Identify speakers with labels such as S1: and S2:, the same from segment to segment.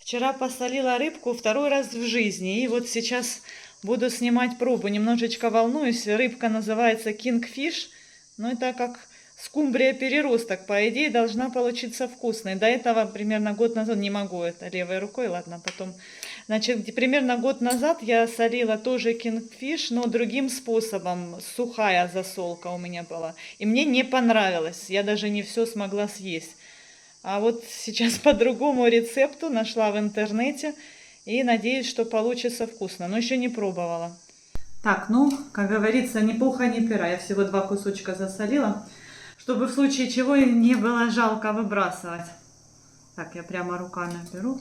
S1: Вчера посолила рыбку второй раз в жизни. И вот сейчас буду снимать пробу. Немножечко волнуюсь. Рыбка называется Kingfish. Но это как скумбрия переросток. По идее должна получиться вкусной. До этого примерно год назад не могу это левой рукой. Ладно, потом. Значит, примерно год назад я солила тоже Kingfish, но другим способом. Сухая засолка у меня была. И мне не понравилось. Я даже не все смогла съесть. А вот сейчас по другому рецепту нашла в интернете и надеюсь, что получится вкусно, но еще не пробовала. Так, ну, как говорится, ни пуха, ни пера. Я всего 2 кусочка засолила, чтобы в случае чего не было жалко выбрасывать. Так, я прямо руками беру.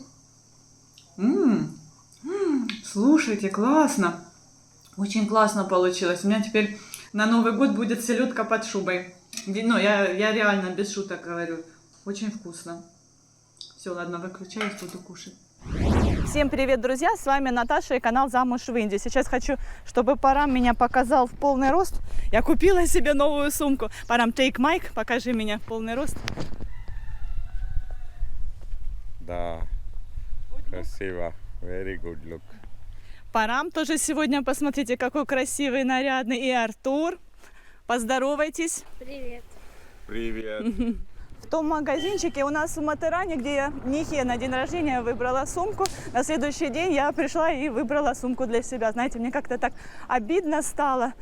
S1: Слушайте, классно. Очень классно получилось. У меня теперь на Новый год будет селедка под шубой. Ну, я реально без шуток говорю. Очень вкусно. Все, ладно, выключаюсь, буду кушать.
S2: Всем привет, друзья! С вами Наташа и канал «Замуж в Индию». Сейчас хочу, чтобы Парам меня показал в полный рост. Я купила себе новую сумку. Парам, take mic, покажи меня в полный рост.
S3: Да, красиво. Very good look.
S2: Парам тоже сегодня, посмотрите, какой красивый, нарядный. И Артур. Поздоровайтесь.
S4: Привет.
S3: Привет.
S2: В том магазинчике у нас в Матеране, где я Нихе на день рождения выбрала сумку, на следующий день я пришла и выбрала сумку для себя. Знаете, мне как-то так обидно стало,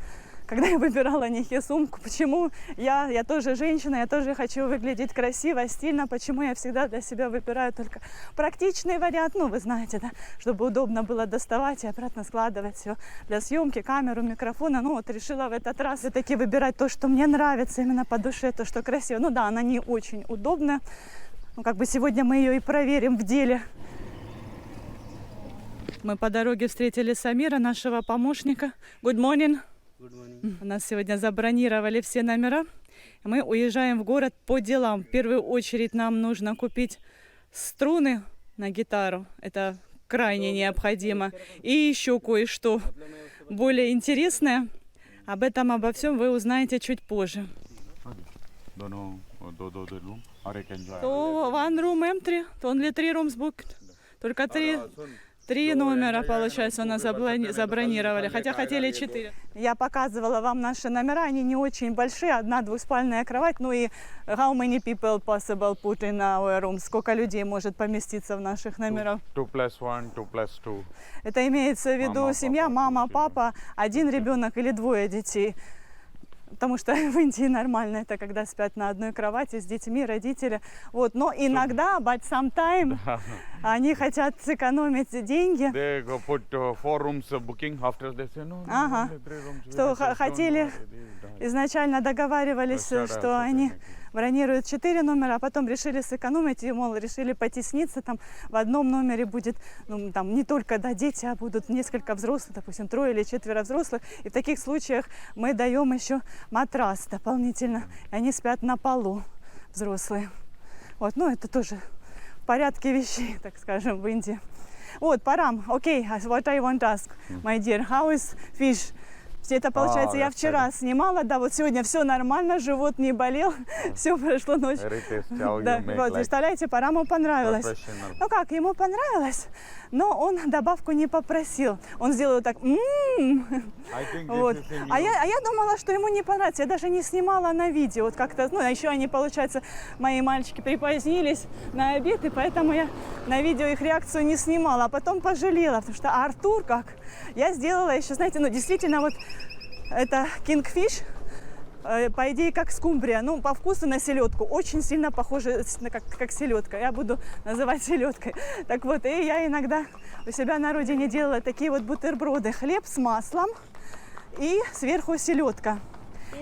S2: когда я выбирала Нихе сумку. Почему я тоже женщина, я тоже хочу выглядеть красиво, стильно. Почему я всегда для себя выбираю только практичный вариант. Ну, вы знаете, да, чтобы удобно было доставать и обратно складывать все для съемки, камеру, микрофона. Ну, вот решила в этот раз все-таки выбирать то, что мне нравится, именно по душе, то, что красиво. Ну да, она не очень удобная. Ну, как бы сегодня мы ее и проверим в деле. Мы по дороге встретили Самира, нашего помощника. Good morning. У нас сегодня забронировали все номера. Мы уезжаем в город по делам. В первую очередь нам нужно купить струны на гитару. Это крайне необходимо. И еще кое-что более интересное. Обо всем вы узнаете чуть позже.
S3: Dono do room or I can join.
S2: То one room empty, то only 3 rooms booked. Только 3 номера, получается, у нас забронировали, хотя хотели 4. Я показывала вам наши номера, они не очень большие, 1 двуспальная кровать, ну и how many people possible put in our room, сколько людей может поместиться в наших номерах.
S3: 2 plus 1, 2 plus 2.
S2: Это имеется в виду
S3: Мама,
S2: семья,
S3: папа,
S2: мама,
S3: детей.
S2: папа, 1 ребенок или 2 детей. Потому что в Индии нормально это, когда спят на одной кровати с детьми, родители. Вот. Но иногда, but sometime, они хотят сэкономить деньги.
S3: They go put 4 rooms booking after they say no.
S2: Ага.
S3: Only 3 rooms.
S2: Что хотели, изначально договаривались, что они бронируют 4 номера, а потом решили сэкономить и, мол, решили потесниться. Там в одном номере будет, ну, там не только дети, а будут несколько взрослых, допустим, 3 или 4 взрослых. И в таких случаях мы даем еще матрас дополнительно. И они спят на полу, взрослые. Вот, ну, это тоже в порядке вещей, так скажем, в Индии. Вот, Парам, окей, what I want to ask, my dear, how is fish? Это, получается, я вчера снимала, да, вот сегодня все нормально, живот не болел, все прошло ночь. Да, вот, представляете, Параму понравилось. Ну как, ему понравилось, но он добавку не попросил. Он сделал так, вот. А я думала, что ему не понравится, я даже не снимала на видео, вот как-то, ну, еще они, получается, мои мальчики припозднились на обед, и поэтому я на видео их реакцию не снимала, а потом пожалела, потому что Артур, как, я сделала еще, знаете, ну, действительно, вот, это Kingfish, по идее, как скумбрия, ну, по вкусу на селедку, очень сильно похоже, как селедка, я буду называть селедкой. Так вот, и я иногда у себя на родине делала такие вот бутерброды, хлеб с маслом и сверху селедка.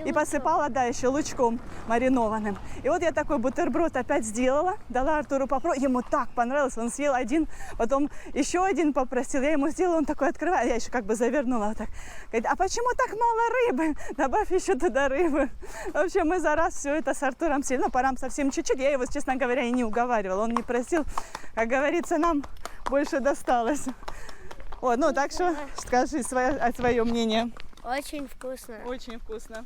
S2: И посыпала, да, еще лучком маринованным. И вот я такой бутерброд опять сделала, дала Артуру попробовать. Ему так понравилось, он съел 1, потом еще 1 попросил. Я ему сделала, он такой открывает, я еще как бы завернула вот так. Говорит, а почему так мало рыбы? Добавь еще туда рыбы. В общем, мы за раз все это с Артуром съели. Ну, Парам совсем чуть-чуть. Я его, честно говоря, и не уговаривала. Он не просил. Как говорится, нам больше досталось. Вот, ну, так что скажи свое мнение.
S4: Очень вкусно.
S2: Очень вкусно.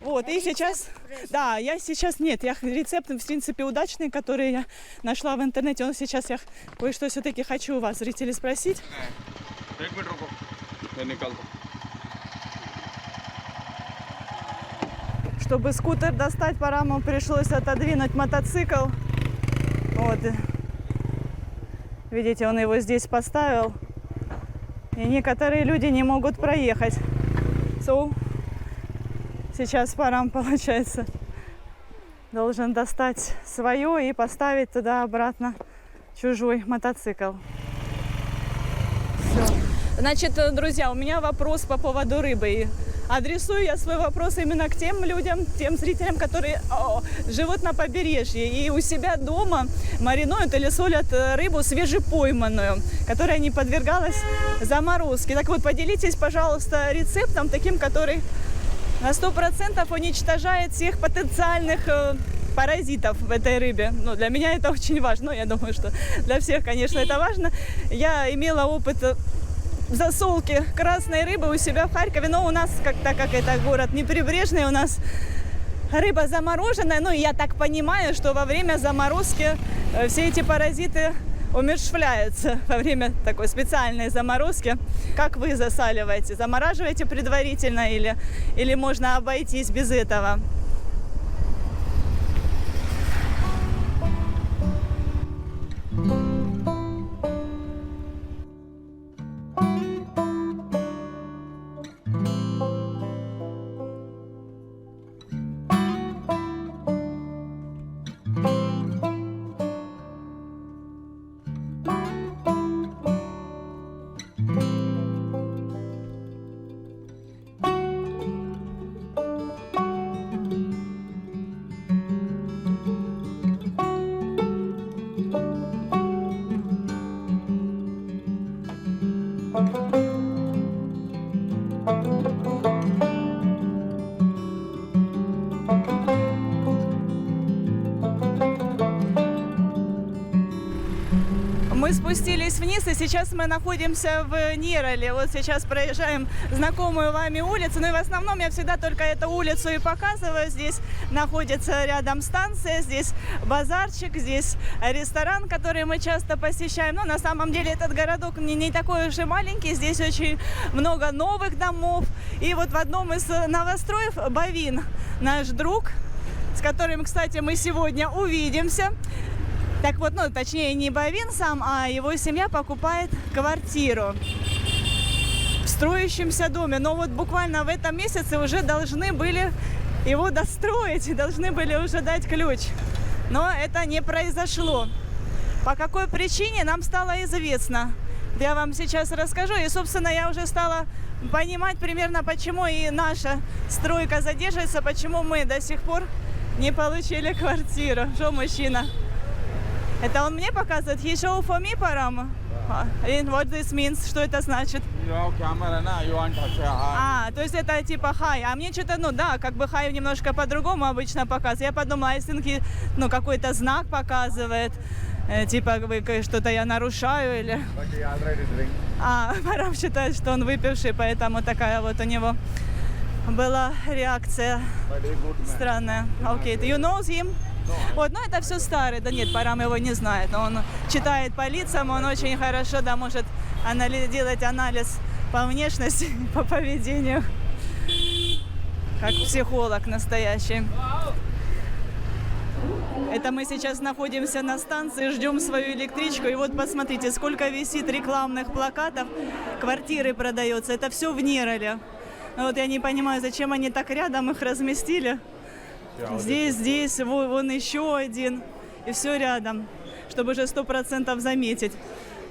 S2: Вот, и сейчас, да, я сейчас, нет, я рецепт, в принципе, удачный, который я нашла в интернете, он сейчас я кое-что все-таки хочу у вас, зрители, спросить. Чтобы скутер достать, Параму пришлось отодвинуть мотоцикл. Вот. Видите, он его здесь поставил. И некоторые люди не могут проехать. Сейчас Парам, получается, должен достать свое и поставить туда обратно чужой мотоцикл. Все. Значит, друзья, у меня вопрос по поводу рыбы. Адресую я свой вопрос именно к тем людям, тем зрителям, которые живут на побережье и у себя дома маринуют или солят рыбу свежепойманную, которая не подвергалась заморозке. Так вот, поделитесь, пожалуйста, рецептом таким, который на 100% уничтожает всех потенциальных паразитов в этой рыбе. Ну, для меня это очень важно. Я думаю, что для всех, конечно, это важно. Я имела опыт засолки красной рыбы у себя в Харькове, но у нас, так как это город неприбрежный, у нас рыба замороженная, ну, я так понимаю, что во время заморозки все эти паразиты умерщвляются во время такой специальной заморозки. Как вы засаливаете? Замораживаете предварительно или можно обойтись без этого? Мы спустились вниз, и сейчас мы находимся в Нероле. Вот сейчас проезжаем знакомую вами улицу. Ну и в основном я всегда только эту улицу и показываю. Здесь находится рядом станция, здесь базарчик, здесь ресторан, который мы часто посещаем. Но на самом деле этот городок не такой уж и маленький. Здесь очень много новых домов. И вот в одном из новостроев Бавин, наш друг, с которым, кстати, мы сегодня увидимся. Так вот, ну, точнее, не Бавин сам, а его семья покупает квартиру в строящемся доме. Но вот буквально в этом месяце уже должны были его достроить, должны были уже дать ключ. Но это не произошло. По какой причине, нам стало известно. Я вам сейчас расскажу. И, собственно, я уже стала понимать примерно, почему и наша стройка задерживается, почему мы до сих пор не получили квартиру. Что, мужчина? Это он мне показывает? He show for me, Parama? And what this means? Что это значит? То есть это типа хай. А мне что-то, ну да, как бы хай немножко по-другому обычно показывает. Я подумала, если ну, какой-то знак показывает, типа что-то я нарушаю или... Парам считает, что он выпивший, поэтому такая вот у него была реакция странная. Окей, you know him? Вот, но это все старый, да нет, Парам его не знает, но он читает по лицам, он очень хорошо, да, может делать анализ по внешности, по поведению, как психолог настоящий. Это мы сейчас находимся на станции, ждем свою электричку, и вот посмотрите, сколько висит рекламных плакатов, квартиры продается, это все в Нероле. Вот я не понимаю, зачем они так рядом их разместили. Здесь, вон еще один, и все рядом, чтобы уже 100% заметить.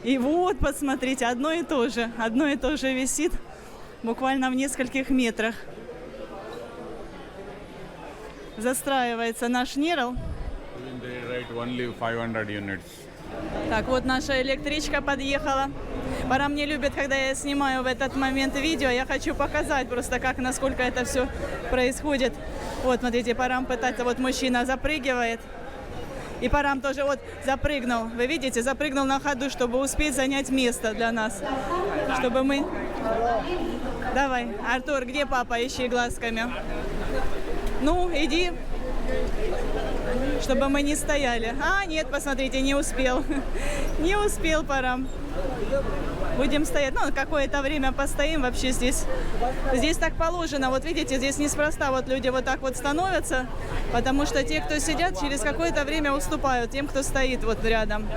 S2: И вот, посмотрите, одно и то же висит буквально в нескольких метрах. Застраивается наш Нерол. Так, вот наша электричка подъехала. Парам не любит, когда я снимаю в этот момент видео. Я хочу показать просто, насколько это все происходит. Вот, смотрите, Парам пытается, вот мужчина запрыгивает. И Парам тоже вот запрыгнул. Вы видите, запрыгнул на ходу, чтобы успеть занять место для нас. Чтобы мы... Давай, Артур, где папа? Ищи глазками. Ну, иди, чтобы мы не стояли. А, нет, посмотрите, не успел. Не успел Парам. Будем стоять. Ну, какое-то время постоим вообще здесь. Здесь так положено. Вот видите, здесь неспроста вот люди вот так вот становятся, потому что те, кто сидят, через какое-то время уступают тем, кто стоит вот рядом.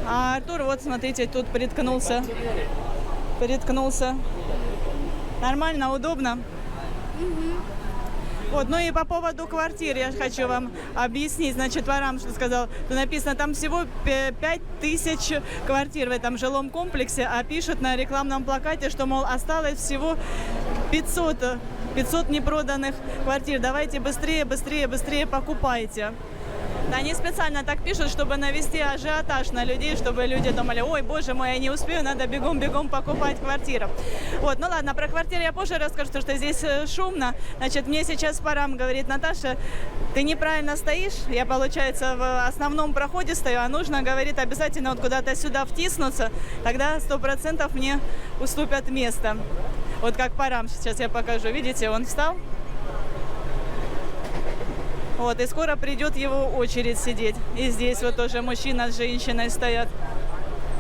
S2: А Артур, вот смотрите, тут приткнулся. Приткнулся. Нормально, удобно. Вот, ну и по поводу квартир я хочу вам объяснить. Значит, Парам что сказал. Тут написано, там всего 5000 квартир в этом жилом комплексе, а пишут на рекламном плакате, что, мол, осталось всего 500 непроданных квартир. Давайте быстрее, быстрее, быстрее покупайте. Они специально так пишут, чтобы навести ажиотаж на людей, чтобы люди думали, ой, боже мой, я не успею, надо бегом-бегом покупать квартиру. Вот, ну ладно, про квартиру я позже расскажу, потому что здесь шумно. Значит, мне сейчас Парам говорит, Наташа, ты неправильно стоишь, я, получается, в основном проходе стою, а нужно, говорит, обязательно вот куда-то сюда втиснуться, тогда 100% мне уступят место. Вот как Парам сейчас я покажу, видите, он встал. Вот, и скоро придет его очередь сидеть. И здесь вот тоже мужчина с женщиной стоят.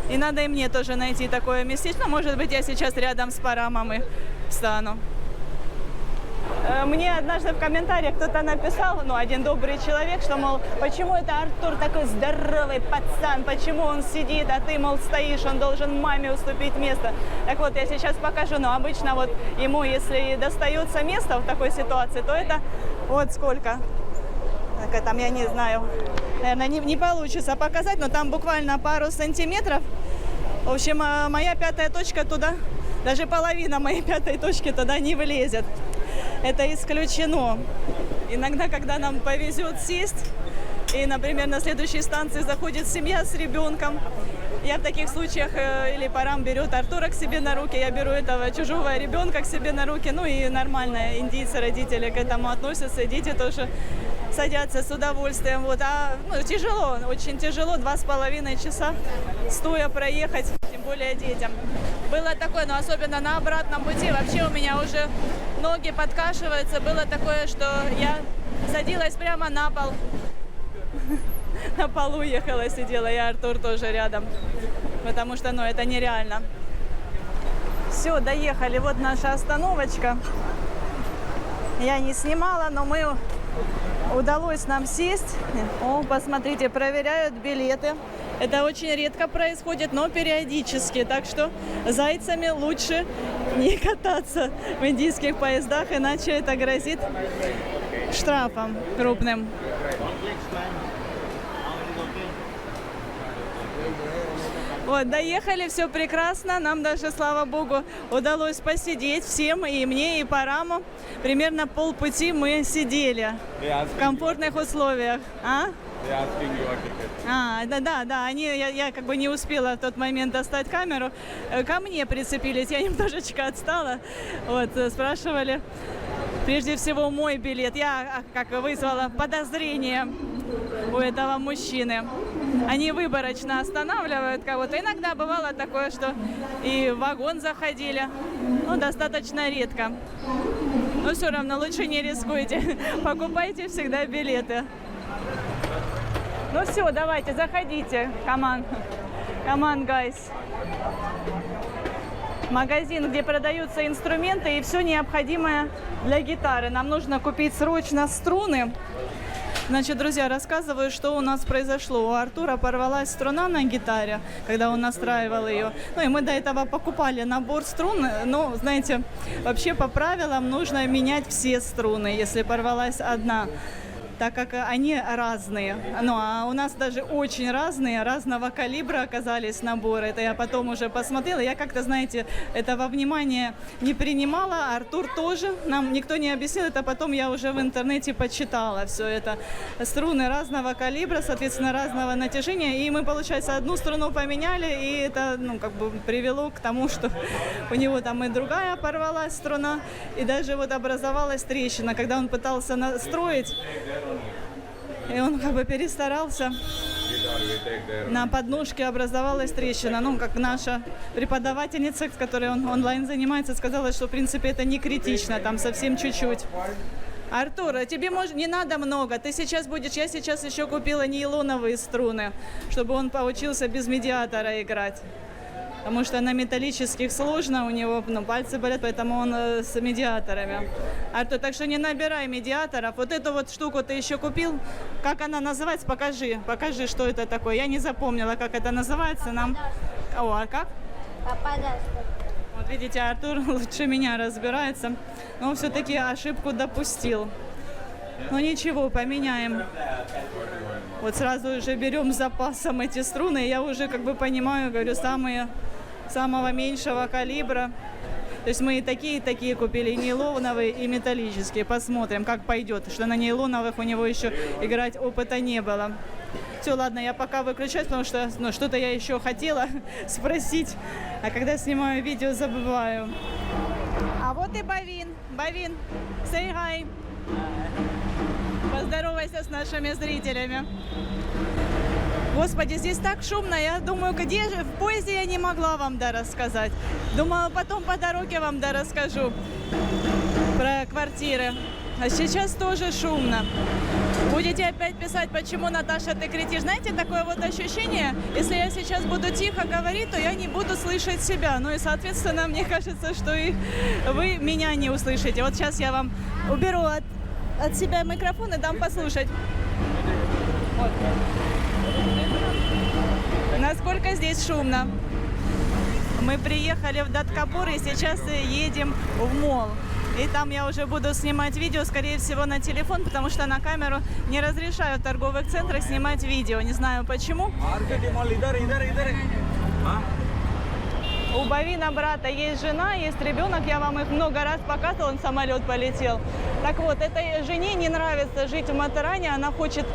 S2: И надо и мне тоже найти такое местечко. Может быть, я сейчас рядом с Парамом и встану. Мне однажды в комментариях кто-то написал, ну, один добрый человек, что, мол, почему это Артур такой здоровый пацан, почему он сидит, а ты, мол, стоишь, он должен маме уступить место. Так вот, я сейчас покажу, но обычно вот ему, если достается место в такой ситуации, то это вот сколько. Там, я не знаю, наверное, не получится показать, но там буквально пару сантиметров. В общем, моя пятая точка туда, даже половина моей пятой точки туда не влезет. Это исключено. Иногда, когда нам повезет сесть, и, например, на следующей станции заходит семья с ребенком, я в таких случаях или Парам берет Артура к себе на руки, я беру этого чужого ребенка к себе на руки, ну и нормально индийцы, родители к этому относятся, дети тоже садятся с удовольствием. Вот. А ну, тяжело, очень тяжело, 2,5 часа стоя проехать, тем более детям. Было такое, но особенно на обратном пути, вообще у меня уже ноги подкашиваются. Было такое, что я садилась прямо на пол. На полу ехала, сидела, и Артур тоже рядом. Потому что, ну, это нереально. Все, доехали. Вот наша остановочка. Я не снимала, но удалось нам сесть. О, посмотрите, проверяют билеты. Это очень редко происходит, но периодически. Так что зайцами лучше не кататься в индийских поездах, иначе это грозит штрафом крупным. Вот, доехали, все прекрасно. Нам даже, слава богу, удалось посидеть всем, и мне, и Параму. Примерно полпути мы сидели в комфортных условиях. Да, я как бы не успела в тот момент достать камеру. Ко мне прицепились, я немножечко отстала. Вот, спрашивали, прежде всего, мой билет. Я как вызвала подозрение у этого мужчины. Они выборочно останавливают кого-то. Иногда бывало такое, что и в вагон заходили. Ну, достаточно редко. Но все равно лучше не рискуйте. Покупайте всегда билеты. Ну все, давайте, заходите. Come on, guys. Магазин, где продаются инструменты и все необходимое для гитары. Нам нужно купить срочно струны. Значит, друзья, рассказываю, что у нас произошло. У Артура порвалась струна на гитаре, когда он настраивал ее. Ну и мы до этого покупали набор струн. Но, знаете, вообще по правилам нужно менять все струны, если порвалась одна, так как они разные. Ну, а у нас даже очень разные, разного калибра оказались наборы. Это я потом уже посмотрела. Я как-то, знаете, этого внимания не принимала. Артур тоже. Нам никто не объяснил. Это потом я уже в интернете почитала все это. Струны разного калибра, соответственно, разного натяжения. И мы, получается, одну струну поменяли. И это, ну, как бы привело к тому, что у него там и другая порвалась струна. И даже вот образовалась трещина, когда он пытался настроить. И он как бы перестарался. На подножке образовалась трещина. Ну, как наша преподавательница, с которой он онлайн занимается, сказала, что, в принципе, это не критично, там совсем чуть-чуть. Артур, тебе не надо много. Ты сейчас будешь... Я сейчас еще купила нейлоновые струны, чтобы он поучился без медиатора играть. Потому что на металлических сложно, у него пальцы болят, поэтому он с медиаторами. Артур, так что не набирай медиаторов. Вот эту вот штуку ты еще купил. Как она называется? Покажи, что это такое. Я не запомнила, как это называется. А как? Вот видите, Артур лучше меня разбирается. Но он все-таки ошибку допустил. Ну ничего, поменяем. Вот сразу уже берем с запасом эти струны. Я уже как бы понимаю, говорю, самого меньшего калибра. То есть мы и такие купили, и нейлоновые, и металлические. Посмотрим, как пойдет. Что на нейлоновых у него еще играть опыта не было. Все, ладно, я пока выключаюсь, потому что что-то я еще хотела спросить. А когда снимаю видео, забываю. А вот и Бавин. Бавин, say hi. Поздоровайся с нашими зрителями. Господи, здесь так шумно. Я думаю, где же? В поезде я не могла вам рассказать. Думала, потом по дороге вам расскажу про квартиры. А сейчас тоже шумно. Будете опять писать, почему, Наташа, ты кричишь. Знаете, такое вот ощущение, если я сейчас буду тихо говорить, то я не буду слышать себя. Ну и, соответственно, мне кажется, что и вы меня не услышите. Вот сейчас я вам уберу от себя микрофон и дам послушать. Вот. Насколько здесь шумно. Мы приехали в Даткапур и сейчас едем в молл. И там я уже буду снимать видео, скорее всего, на телефон, потому что на камеру не разрешаю в торговых центрах снимать видео. Не знаю почему. У Бавина брата есть жена, есть ребенок. Я вам их много раз показывала, он в самолет полетел. Так вот, этой жене не нравится жить в Матаране. Она хочет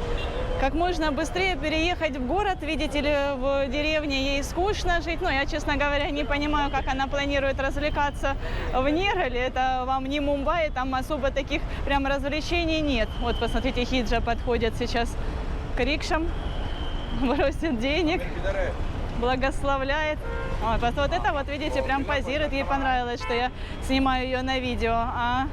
S2: как можно быстрее переехать в город. Видите ли, в деревне ей скучно жить. Но я, честно говоря, не понимаю, как она планирует развлекаться в Нерале. Это вам не Мумбаи, там особо таких прям развлечений нет. Вот, посмотрите, Хиджа подходит сейчас к рикшам, бросит денег, благословляет. Вот это вот, видите, прям позирует. Ей понравилось, что я снимаю ее на видео. А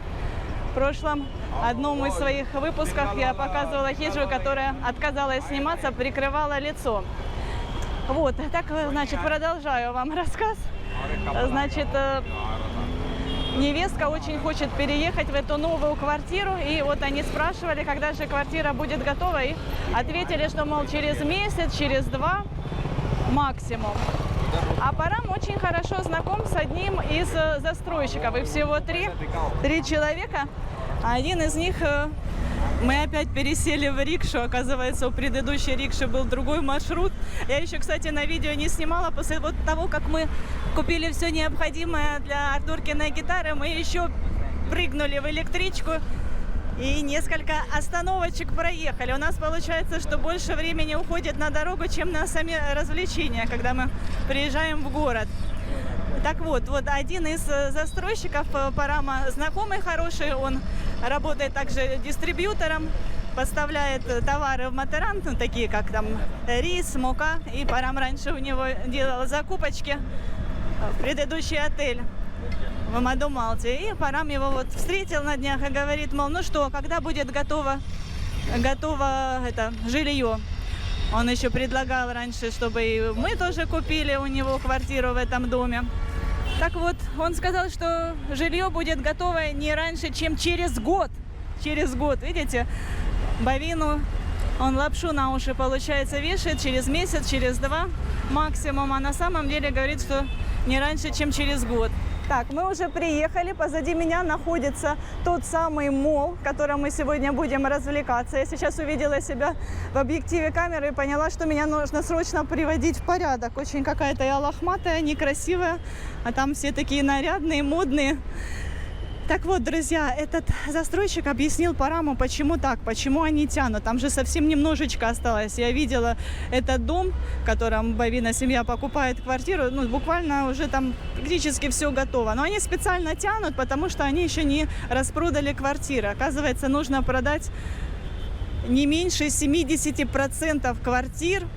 S2: в прошлом одном из своих выпусков я показывала Хиджу, которая отказалась сниматься, прикрывала лицо. Вот, так, значит, продолжаю вам рассказ. Значит, невестка очень хочет переехать в эту новую квартиру. И вот они спрашивали, когда же квартира будет готова. И ответили, что, мол, через месяц, через 2 максимум. А Парам очень хорошо знаком с одним из застройщиков. И всего три человека. Один из них, мы опять пересели в рикшу. Оказывается, у предыдущей рикши был другой маршрут. Я еще, кстати, на видео не снимала. После вот того, как мы купили все необходимое для Артуркиной гитары, мы еще прыгнули в электричку и несколько остановочек проехали. У нас получается, что больше времени уходит на дорогу, чем на сами развлечения, когда мы приезжаем в город. Так вот, один из застройщиков Парама, знакомый хороший, он работает также дистрибьютором, поставляет товары в Матаран, ну, такие как там рис, мука. И Парам раньше у него делал закупочки в предыдущий отель в Мадумалте. И Парам его вот встретил на днях и говорит, мол, ну что, когда будет готово это жилье? Он еще предлагал раньше, чтобы и мы тоже купили у него квартиру в этом доме. Так вот, он сказал, что жилье будет готово не раньше, чем через год. Через год, видите, Бавину он лапшу на уши, получается, вешает через месяц, через 2 максимум. А на самом деле говорит, что не раньше, чем через год. Так, мы уже приехали. Позади меня находится тот самый молл, в котором мы сегодня будем развлекаться. Я сейчас увидела себя в объективе камеры и поняла, что меня нужно срочно приводить в порядок. Очень какая-то я лохматая, некрасивая, а там все такие нарядные, модные. Так вот, друзья, этот застройщик объяснил Параму, почему так, почему они тянут. Там же совсем немножечко осталось. Я видела этот дом, в котором Бавина семья покупает квартиру. Ну, буквально уже там практически все готово. Но они специально тянут, потому что они еще не распродали квартиры. Оказывается, нужно продать не меньше 70% квартир,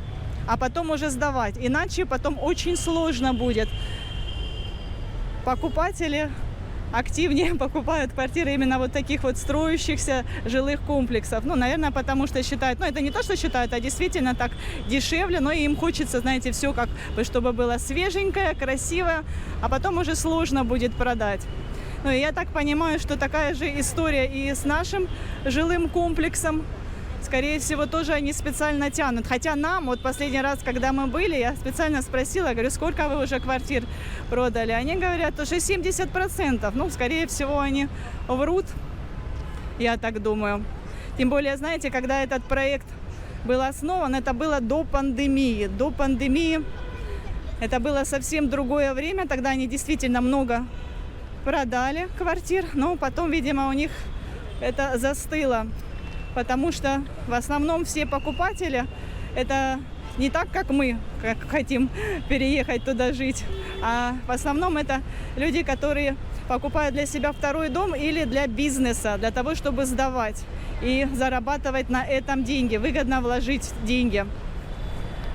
S2: а потом уже сдавать. Иначе потом очень сложно будет. Покупатели активнее покупают квартиры именно вот таких вот строящихся жилых комплексов. Ну, наверное, потому что считают, ну, это не то, что считают, а действительно так дешевле, но им хочется, знаете, все как бы, чтобы было свеженькое, красивое, а потом уже сложно будет продать. Ну, и я так понимаю, что такая же история и с нашим жилым комплексом. Скорее всего, тоже они специально тянут. Хотя нам, вот последний раз, когда мы были, я специально спросила, говорю, сколько вы уже квартир продали? Они говорят, уже 70%. Ну, скорее всего, они врут, я так думаю. Тем более, знаете, когда этот проект был основан, это было до пандемии. До пандемии это было совсем другое время. Тогда они действительно много продали квартир, но потом, видимо, у них это застыло. Потому что в основном все покупатели это не так, как мы, как хотим переехать туда жить, а в основном это люди, которые покупают для себя второй дом или для бизнеса, для того, чтобы сдавать и зарабатывать на этом деньги, выгодно вложить деньги.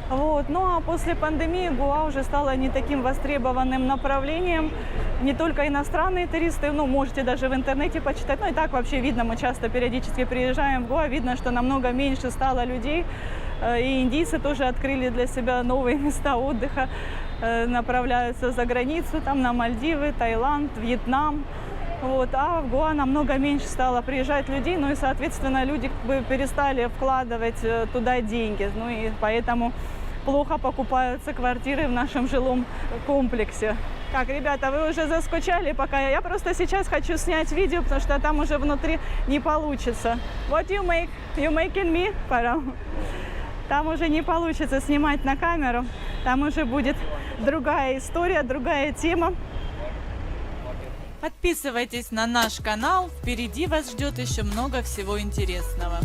S2: Вот. Ну а после пандемии Гоа уже стала не таким востребованным направлением. Не только иностранные туристы, ну, можете даже в интернете почитать. Ну и так вообще видно, мы часто периодически приезжаем в Гоа, видно, что намного меньше стало людей. И индийцы тоже открыли для себя новые места отдыха, направляются за границу, там на Мальдивы, Таиланд, Вьетнам. Вот. А в Гоа намного меньше стало приезжать людей, ну и, соответственно, люди как бы перестали вкладывать туда деньги. Ну и поэтому плохо покупаются квартиры в нашем жилом комплексе. Так, ребята, вы уже заскучали пока? Я просто сейчас хочу снять видео, потому что там уже внутри не получится. What you make? You making me? Парам. Там уже не получится снимать на камеру. Там уже будет другая история, другая тема.
S1: Подписывайтесь на наш канал, впереди вас ждет еще много всего интересного.